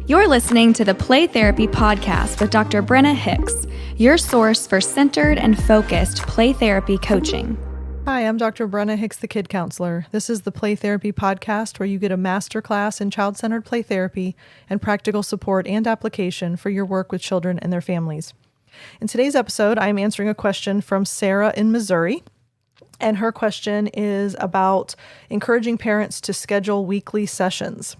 You're listening to the Play Therapy Podcast with Dr. Brenna Hicks, your source for centered and focused play therapy coaching. Hi, I'm Dr. Brenna Hicks, the Kid Counselor. This is the Play Therapy Podcast where you get a masterclass in child-centered play therapy and practical support and application for your work with children and their families. In today's episode, I'm answering a question from Sarah in Missouri. And her question is about encouraging parents to schedule weekly sessions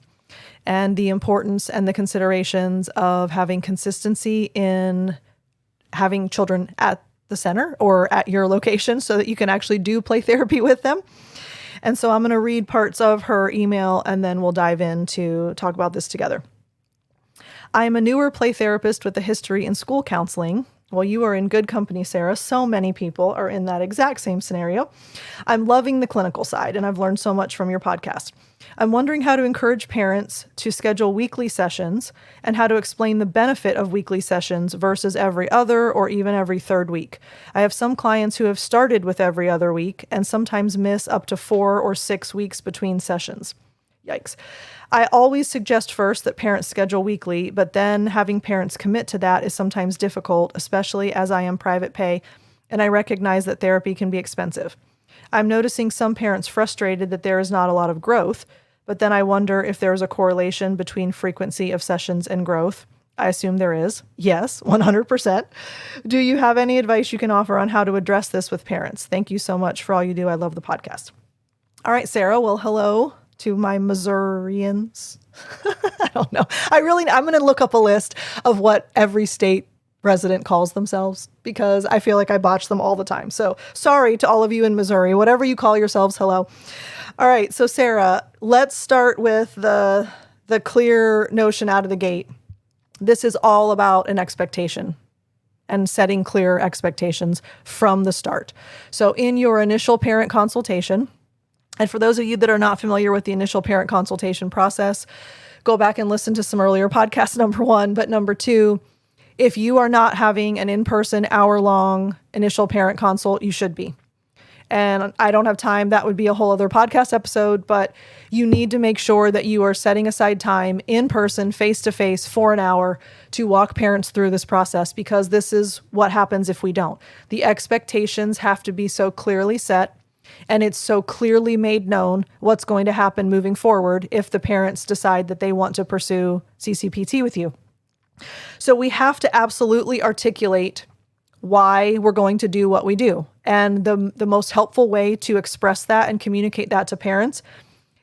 and the importance and the considerations of having consistency in having children at the center or at your location so that you can actually do play therapy with them. And so I'm going to read parts of her email and then we'll dive in to talk about this together. I am a newer play therapist with a history in school counseling. Well, you are in good company, Sarah. So many people are in that exact same scenario. I'm loving the clinical side, and I've learned so much from your podcast. I'm wondering how to encourage parents to schedule weekly sessions and how to explain the benefit of weekly sessions versus every other or even every third week. I have some clients who have started with every other week and sometimes miss up to 4 or 6 weeks between sessions. Yikes. I always suggest first that parents schedule weekly, but then having parents commit to that is sometimes difficult, especially as I am private pay, and I recognize that therapy can be expensive. I'm noticing some parents frustrated that there is not a lot of growth, but then I wonder if there is a correlation between frequency of sessions and growth. I assume there is. Yes, 100%. Do you have any advice you can offer on how to address this with parents? Thank you so much for all you do. I love the podcast. All right, Sarah. Well, hello to my Missourians. I don't know. I'm going to look up a list of what every state resident calls themselves because I feel like I botch them all the time. So sorry to all of you in Missouri, whatever you call yourselves. Hello. All right. So Sarah, let's start with the clear notion out of the gate. This is all about an expectation and setting clear expectations from the start. So in your initial parent consultation, and for those of you that are not familiar with the initial parent consultation process, go back and listen to some earlier podcasts, number one. But number two, if you are not having an in-person hour-long initial parent consult, you should be. And I don't have time. That would be a whole other podcast episode, but you need to make sure that you are setting aside time in person, face-to-face for an hour to walk parents through this process, because this is what happens if we don't. The expectations have to be so clearly set, and it's so clearly made known what's going to happen moving forward if the parents decide that they want to pursue CCPT with you. So we have to absolutely articulate why we're going to do what we do. And the most helpful way to express that and communicate that to parents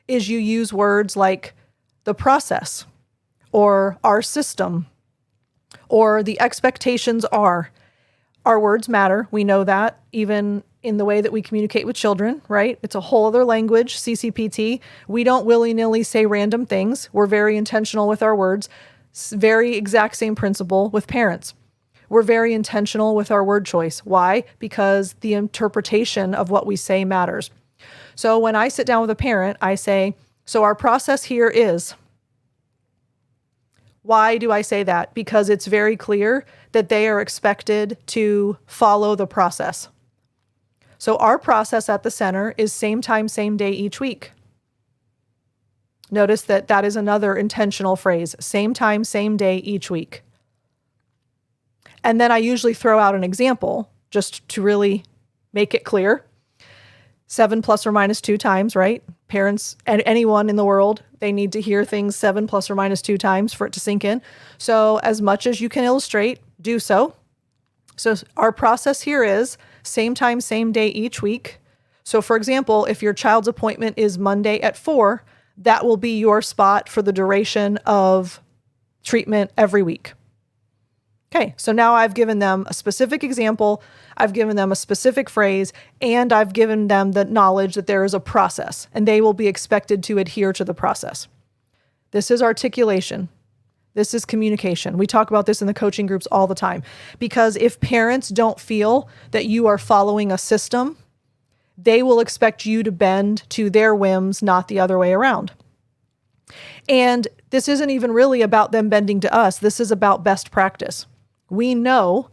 is you use words like the process or our system or the expectations are. Our words matter. We know that even in the way that we communicate with children, right? It's a whole other language, CCPT. We don't willy-nilly say random things. We're very intentional with our words. Very exact same principle with parents. We're very intentional with our word choice. Why? Because the interpretation of what we say matters. So when I sit down with a parent, I say, so our process here is. Why do I say that? Because it's very clear that they are expected to follow the process. So our process at the center is same time, same day each week. Notice that that is another intentional phrase, same time, same day each week. And then I usually throw out an example just to really make it clear. 7 plus or minus 2 times, right? Parents and anyone in the world, they need to hear things 7 plus or minus 2 times for it to sink in. So as much as you can illustrate, do so. So our process here is same time, same day each week. So for example, if your child's appointment is Monday at 4, that will be your spot for the duration of treatment every week. Okay, so now I've given them a specific example, I've given them a specific phrase, and I've given them the knowledge that there is a process, and they will be expected to adhere to the process. This is articulation. This is communication. We talk about this in the coaching groups all the time, because if parents don't feel that you are following a system, they will expect you to bend to their whims, not the other way around. And this isn't even really about them bending to us. This is about best practice. We know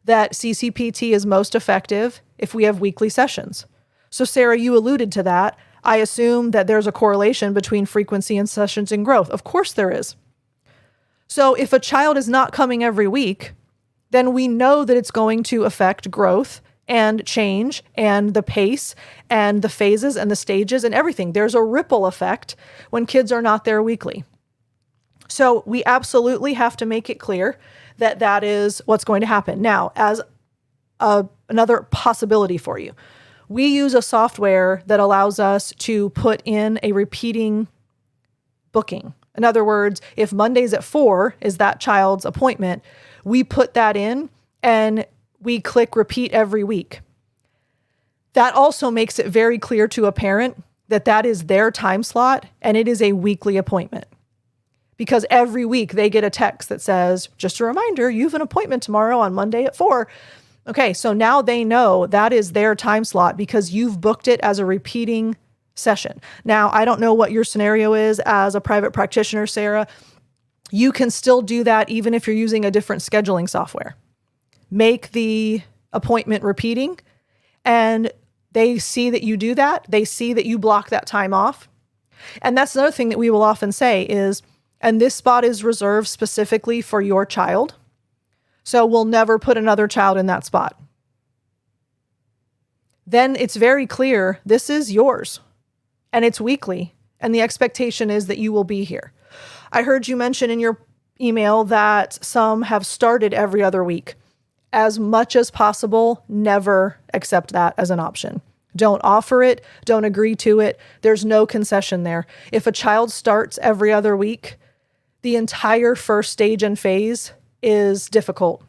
that CCPT is most effective if we have weekly sessions. So Sarah, you alluded to that. I assume that there's a correlation between frequency and sessions and growth. Of course there is. So if a child is not coming every week, then we know that it's going to affect growth and change and the pace and the phases and the stages and everything. There's a ripple effect when kids are not there weekly. So we absolutely have to make it clear that that is what's going to happen. Now, as another possibility for you, we use a software that allows us to put in a repeating booking. In other words, if Mondays at 4 is that child's appointment, we put that in and we click repeat every week. That also makes it very clear to a parent that that is their time slot and it is a weekly appointment. Because every week they get a text that says, just a reminder, you have an appointment tomorrow on Monday at 4. Okay, so now they know that is their time slot because you've booked it as a repeating session. Now, I don't know what your scenario is as a private practitioner, Sarah. You can still do that even if you're using a different scheduling software. Make the appointment repeating, and they see that you do that. They see that you block that time off. And that's another thing that we will often say is, and this spot is reserved specifically for your child. So we'll never put another child in that spot. Then it's very clear, this is yours and it's weekly. And the expectation is that you will be here. I heard you mention in your email that some have started every other week. As much as possible, never accept that as an option. Don't offer it. Don't agree to it. There's no concession there. If a child starts every other week, the entire first stage and phase is difficult.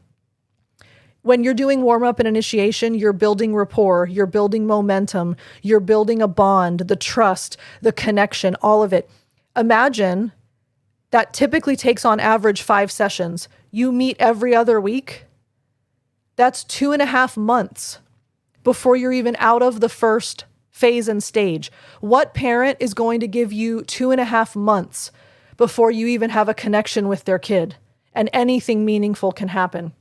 When you're doing warm-up and initiation, you're building rapport, you're building momentum, you're building a bond, the trust, the connection, all of it. Imagine that typically takes on average 5 sessions. You meet every other week. That's 2.5 months before you're even out of the first phase and stage. What parent is going to give you 2.5 months before you even have a connection with their kid and anything meaningful can happen?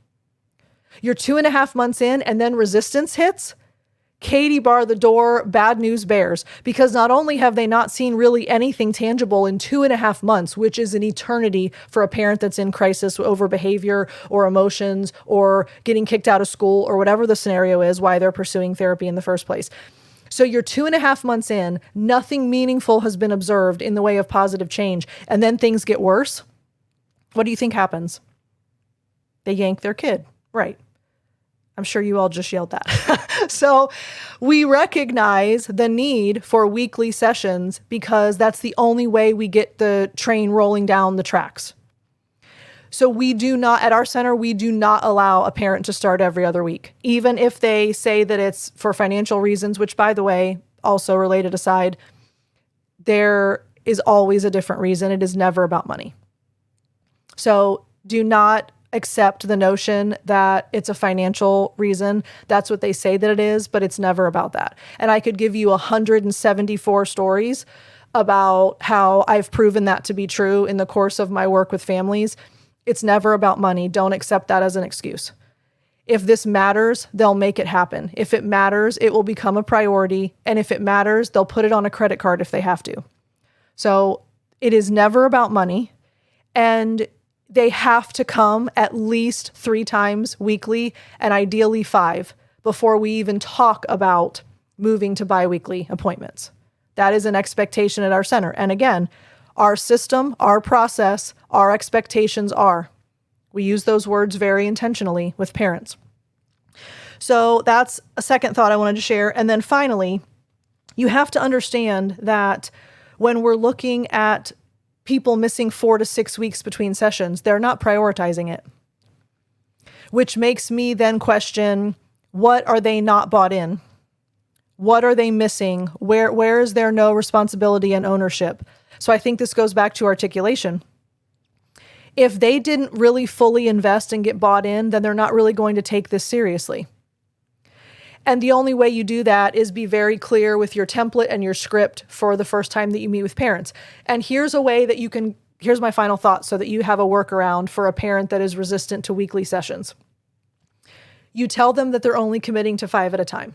You're 2.5 months in and then resistance hits. Katie bar the door, bad news bears, because not only have they not seen really anything tangible in 2.5 months, which is an eternity for a parent that's in crisis over behavior or emotions or getting kicked out of school or whatever the scenario is, why they're pursuing therapy in the first place. So you're 2.5 months in, nothing meaningful has been observed in the way of positive change, and then things get worse. What do you think happens? They yank their kid, right? I'm sure you all just yelled that. So we recognize the need for weekly sessions because that's the only way we get the train rolling down the tracks. So we do not, at our center, we do not allow a parent to start every other week, even if they say that it's for financial reasons, which, by the way, also related aside, there is always a different reason. It is never about money. So do not accept the notion that it's a financial reason. That's what they say that it is, but it's never about that. And I could give you 174 stories about how I've proven that to be true in the course of my work with families. It's never about money. Don't accept that as an excuse. If this matters, they'll make it happen. If it matters, it will become a priority. And if it matters, they'll put it on a credit card if they have to. So it is never about money. And they have to come at least 3 times weekly and ideally 5 before we even talk about moving to biweekly appointments. That is an expectation at our center. And again, our system, our process, our expectations are. We use those words very intentionally with parents. So that's a second thought I wanted to share. And then finally, you have to understand that when we're looking at people missing 4 to 6 weeks between sessions, they're not prioritizing it, which makes me then question, what are they not bought in? What are they missing? Where is there no responsibility and ownership? So I think this goes back to articulation. If they didn't really fully invest and get bought in, then they're not really going to take this seriously. And the only way you do that is be very clear with your template and your script for the first time that you meet with parents. And here's a way that you can, here's my final thought so that you have a workaround for a parent that is resistant to weekly sessions. You tell them that they're only committing to 5 at a time.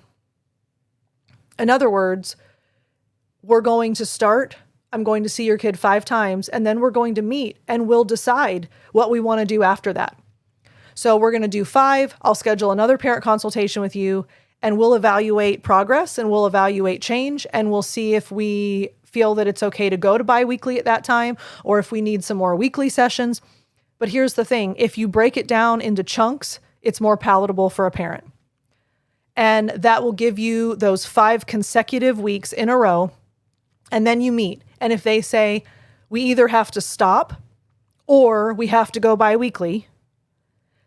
In other words, we're going to start I'm going to see your kid 5 times, and then we're going to meet and we'll decide what we want to do after that. So we're going to do 5. I'll schedule another parent consultation with you, and we'll evaluate progress and we'll evaluate change, and we'll see if we feel that it's okay to go to biweekly at that time or if we need some more weekly sessions. But here's the thing. If you break it down into chunks, it's more palatable for a parent. And that will give you those 5 consecutive weeks in a row. And then you meet. And if they say, we either have to stop or we have to go biweekly,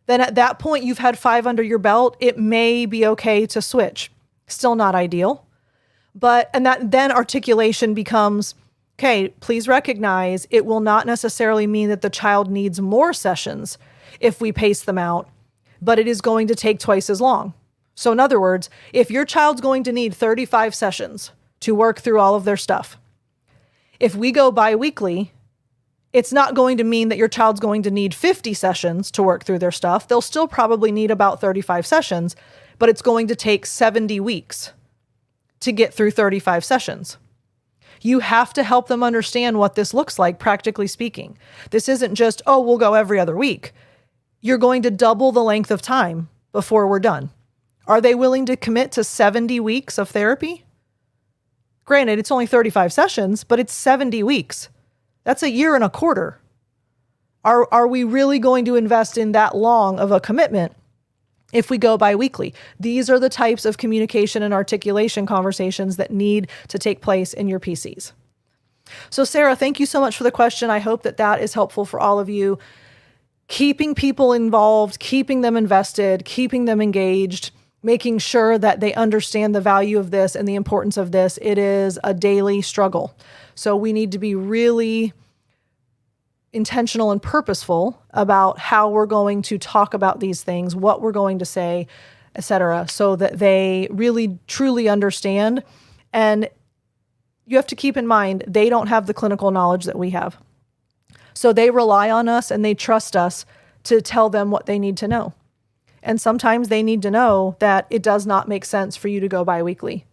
then at that point you've had 5 under your belt. It may be okay to switch. Still not ideal. And that then articulation becomes, okay, please recognize it will not necessarily mean that the child needs more sessions if we pace them out, but it is going to take twice as long. So in other words, if your child's going to need 35 sessions to work through all of their stuff, if we go biweekly, it's not going to mean that your child's going to need 50 sessions to work through their stuff. They'll still probably need about 35 sessions, but it's going to take 70 weeks to get through 35 sessions. You have to help them understand what this looks like, practically speaking. This isn't just, oh, we'll go every other week. You're going to double the length of time before we're done. Are they willing to commit to 70 weeks of therapy? Granted, it's only 35 sessions, but it's 70 weeks. That's a year and a quarter. Are we really going to invest in that long of a commitment if we go biweekly? These are the types of communication and articulation conversations that need to take place in your PCs. So Sarah, thank you so much for the question. I hope that that is helpful for all of you. Keeping people involved, keeping them invested, keeping them engaged, making sure that they understand the value of this and the importance of this. It is a daily struggle. So we need to be really intentional and purposeful about how we're going to talk about these things, what we're going to say, etc., so that they really truly understand. And you have to keep in mind, they don't have the clinical knowledge that we have. So they rely on us and they trust us to tell them what they need to know. And sometimes they need to know that it does not make sense for you to go biweekly.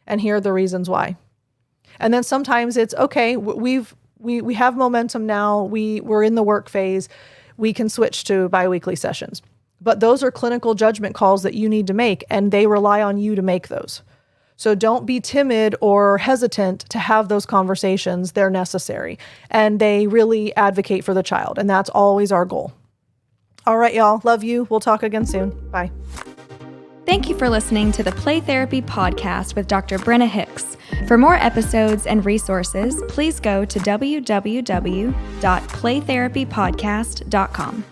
And here are the reasons why. And then sometimes it's okay, we have momentum now, we're in the work phase, we can switch to biweekly sessions. But those are clinical judgment calls that you need to make, and they rely on you to make those. So don't be timid or hesitant to have those conversations. They're necessary, and they really advocate for the child, and that's always our goal. All right, y'all. Love you. We'll talk again soon. Bye. Thank you for listening to the Play Therapy Podcast with Dr. Brenna Hicks. For more episodes and resources, please go to www.playtherapypodcast.com.